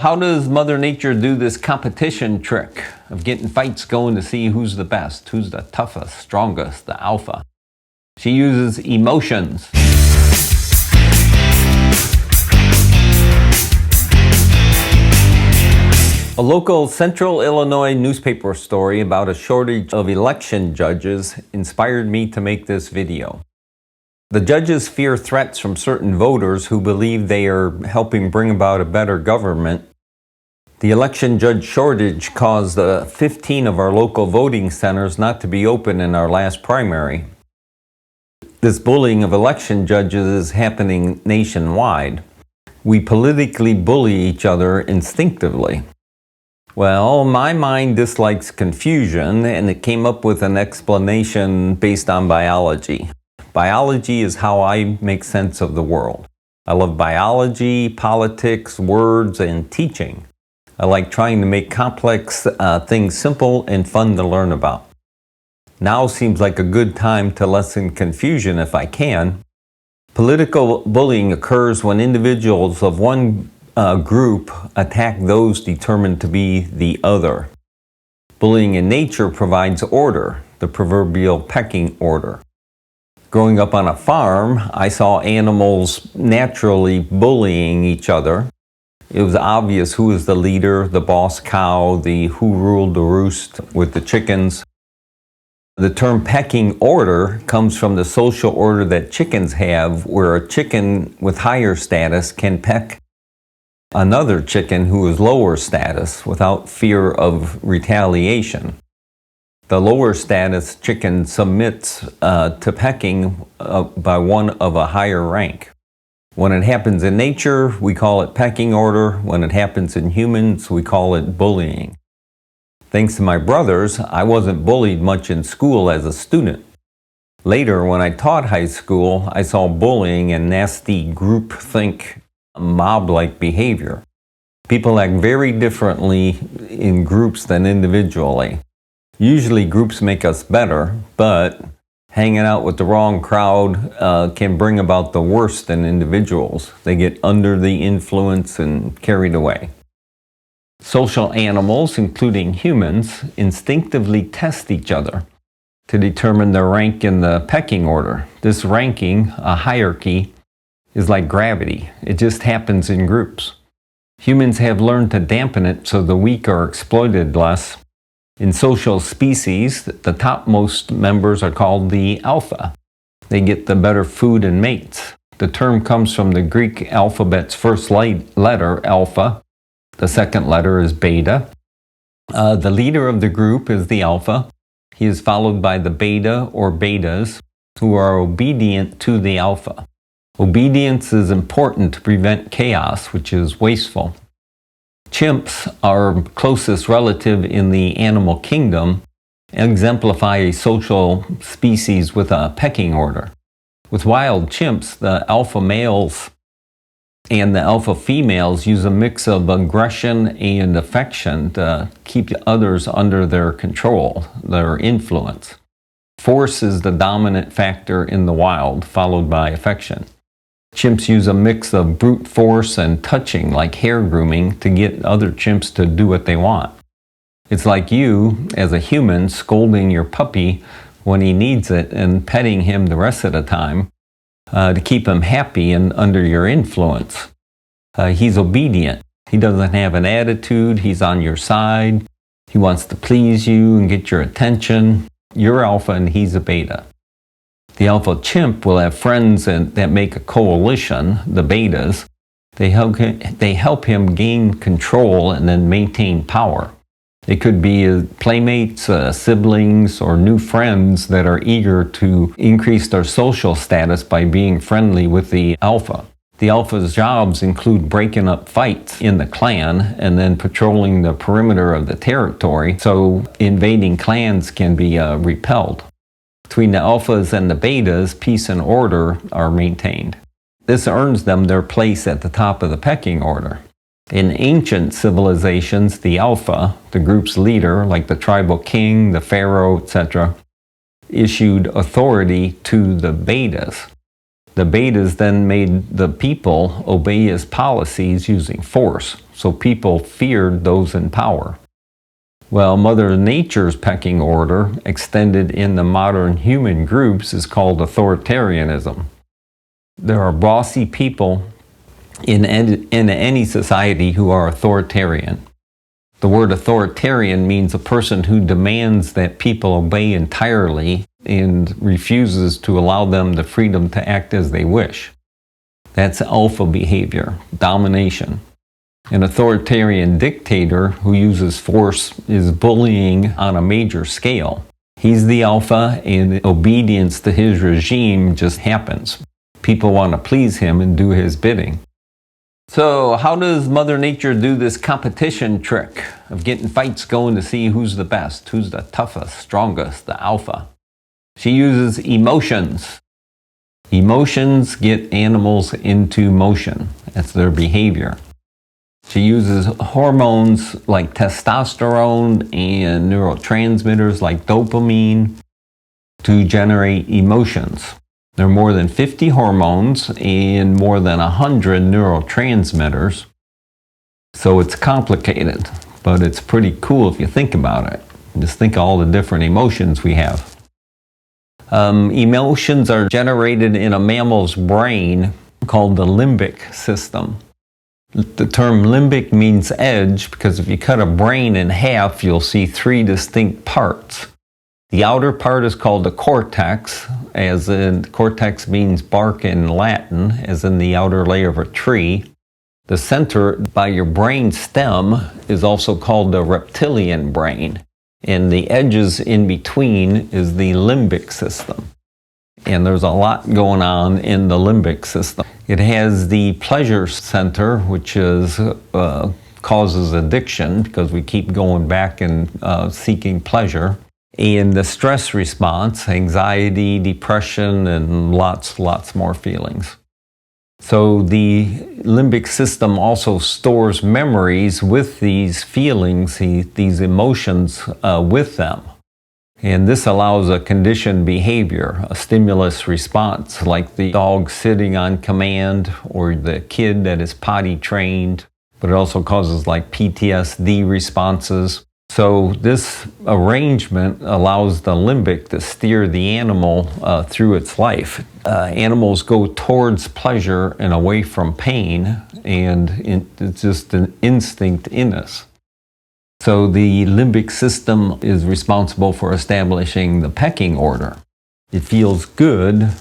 How does Mother Nature do this competition trick of getting fights going to see who's the best, who's the toughest, strongest, the alpha? She uses emotions. A local Central Illinois newspaper story about a shortage of election judges inspired me to make this video. The judges fear threats from certain voters who believe they are helping bring about a better government. The election judge shortage caused 15 of our local voting centers not to be open in our last primary. This bullying of election judges is happening nationwide. We politically bully each other instinctively. Well, my mind dislikes confusion, and it came up with an explanation based on biology. Biology is how I make sense of the world. I love biology, politics, words, and teaching. I like trying to make complex things simple and fun to learn about. Now seems like a good time to lessen confusion if I can. Political bullying occurs when individuals of one group attack those determined to be the other. Bullying in nature provides order, the proverbial pecking order. Growing up on a farm, I saw animals naturally bullying each other. It was obvious who was the leader, the boss cow, the who ruled the roost with the chickens. The term pecking order comes from the social order that chickens have, where a chicken with higher status can peck another chicken who is lower status without fear of retaliation. The lower status chicken submits to pecking by one of a higher rank. When it happens in nature, we call it pecking order. When it happens in humans, we call it bullying. Thanks to my brothers, I wasn't bullied much in school as a student. Later, when I taught high school, I saw bullying and nasty groupthink, mob-like behavior. People act very differently in groups than individually. Usually groups make us better, but hanging out with the wrong crowd can bring about the worst in individuals. They get under the influence and carried away. Social animals, including humans, instinctively test each other to determine their rank in the pecking order. This ranking, a hierarchy, is like gravity. It just happens in groups. Humans have learned to dampen it so the weak are exploited less. In social species, the topmost members are called the alpha. They get the better food and mates. The term comes from the Greek alphabet's first letter, alpha. The second letter is beta. The leader of the group is the alpha. He is followed by the beta or betas, who are obedient to the alpha. Obedience is important to prevent chaos, which is wasteful. Chimps, our closest relative in the animal kingdom, exemplify a social species with a pecking order. With wild chimps, the alpha males and the alpha females use a mix of aggression and affection to keep others under their control, their influence. Force is the dominant factor in the wild, followed by affection. Chimps use a mix of brute force and touching, like hair grooming, to get other chimps to do what they want. It's like you, as a human, scolding your puppy when he needs it and petting him the rest of the time to keep him happy and under your influence. He's obedient. He doesn't have an attitude. He's on your side. He wants to please you and get your attention. You're alpha and he's a beta. The alpha chimp will have friends that make a coalition, the betas. They help him gain control and then maintain power. It could be playmates, siblings, or new friends that are eager to increase their social status by being friendly with the alpha. The alpha's jobs include breaking up fights in the clan and then patrolling the perimeter of the territory so invading clans can be repelled. Between the alphas and the betas, peace and order are maintained. This earns them their place at the top of the pecking order. In ancient civilizations, the alpha, the group's leader, like the tribal king, the pharaoh, etc., issued authority to the betas. The betas then made the people obey his policies using force. so people feared those in power. Well, Mother Nature's pecking order, extended in the modern human groups, is called authoritarianism. There are bossy people in any society who are authoritarian. The word authoritarian means a person who demands that people obey entirely and refuses to allow them the freedom to act as they wish. That's alpha behavior, domination. An authoritarian dictator who uses force is bullying on a major scale. He's the alpha, and obedience to his regime just happens. People want to please him and do his bidding. So how does Mother Nature do this competition trick of getting fights going to see who's the best, who's the toughest, strongest, the alpha? She uses emotions. Emotions get animals into motion. That's their behavior. She uses hormones like testosterone and neurotransmitters like dopamine to generate emotions. There are more than 50 hormones and more than 100 neurotransmitters. So it's complicated, but it's pretty cool if you think about it. Just think of all the different emotions we have. Emotions are generated in a mammal's brain called the limbic system. The term limbic means edge because if you cut a brain in half, you'll see 3 distinct parts. The outer part is called the cortex, as in cortex means bark in Latin, as in the outer layer of a tree. The center by your brain stem is also called the reptilian brain, and the edges in between is the limbic system. And there's a lot going on in the limbic system. It has the pleasure center, which is causes addiction because we keep going back and seeking pleasure. And the stress response, anxiety, depression, and lots more feelings. So the limbic system also stores memories with these feelings, these emotions with them. And this allows a conditioned behavior, a stimulus response, like the dog sitting on command or the kid that is potty trained. But it also causes like PTSD responses. So this arrangement allows the limbic to steer the animal through its life. Animals go towards pleasure and away from pain, and it's just an instinct in us. So the limbic system is responsible for establishing the pecking order. It feels good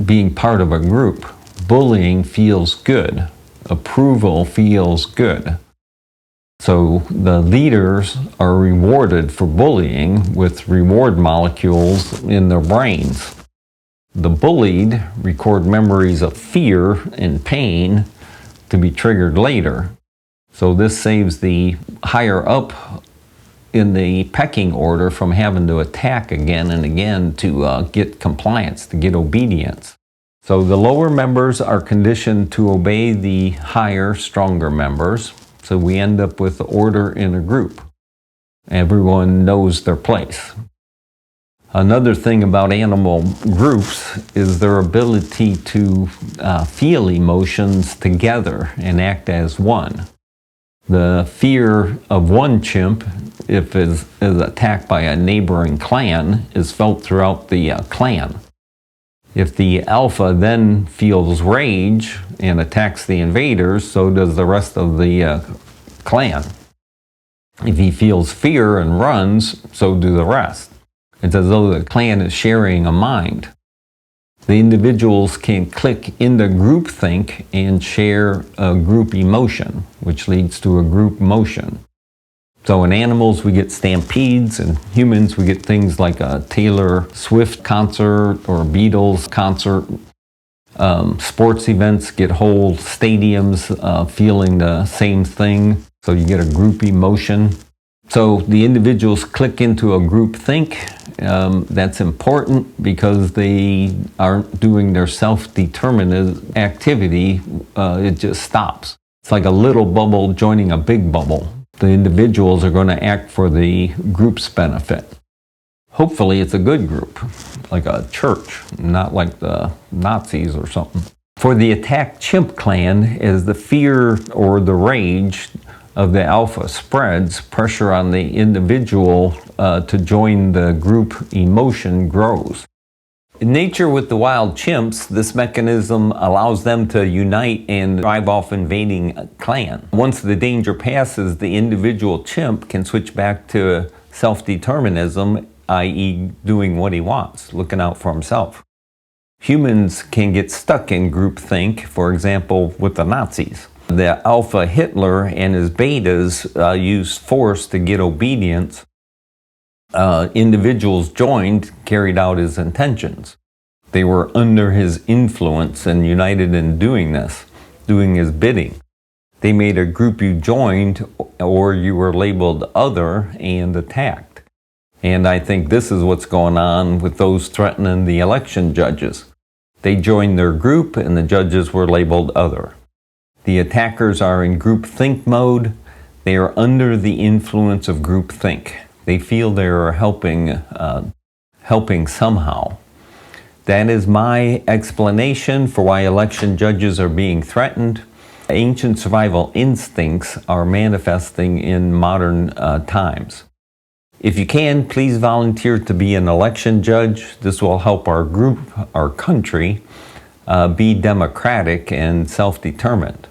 being part of a group. Bullying feels good. Approval feels good. So the leaders are rewarded for bullying with reward molecules in their brains. The bullied record memories of fear and pain to be triggered later. So this saves the higher up in the pecking order from having to attack again and again to get compliance, to get obedience. So the lower members are conditioned to obey the higher, stronger members. So we end up with order in a group. Everyone knows their place. Another thing about animal groups is their ability to feel emotions together and act as one. The fear of one chimp, if it is attacked by a neighboring clan, is felt throughout the clan. If the alpha then feels rage and attacks the invaders, so does the rest of the clan. If he feels fear and runs, so do the rest. It's as though the clan is sharing a mind. The individuals can click into groupthink and share a group emotion, which leads to a group motion. So in animals, we get stampedes, and humans, we get things like a Taylor Swift concert or a Beatles concert. Sports events get whole stadiums feeling the same thing, so you get a group emotion. So the individuals click into a group think. That's important because they aren't doing their self-determined activity. It just stops. It's like a little bubble joining a big bubble. The individuals are going to act for the group's benefit. Hopefully it's a good group, like a church, not like the Nazis or something. For the attack chimp clan, as the fear or the rage of the alpha spreads, pressure on the individual to join the group emotion grows. In nature with the wild chimps, this mechanism allows them to unite and drive off invading clan. Once the danger passes, the individual chimp can switch back to self-determinism, i.e. doing what he wants, looking out for himself. Humans can get stuck in groupthink, for example, with the Nazis. The alpha Hitler and his betas used force to get obedience. Individuals joined, carried out his intentions. They were under his influence and united in doing this, doing his bidding. They made a group you joined, or you were labeled other and attacked. And I think this is what's going on with those threatening the election judges. They joined their group and the judges were labeled other. The attackers are in groupthink mode. They are under the influence of groupthink. They feel they are helping somehow. That is my explanation for why election judges are being threatened. Ancient survival instincts are manifesting in modern times. If you can, please volunteer to be an election judge. This will help our group, our country, be democratic and self-determined.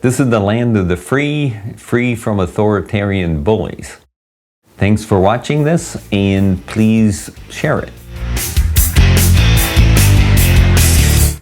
This is the land of the free, free from authoritarian bullies. Thanks for watching this, and please share it.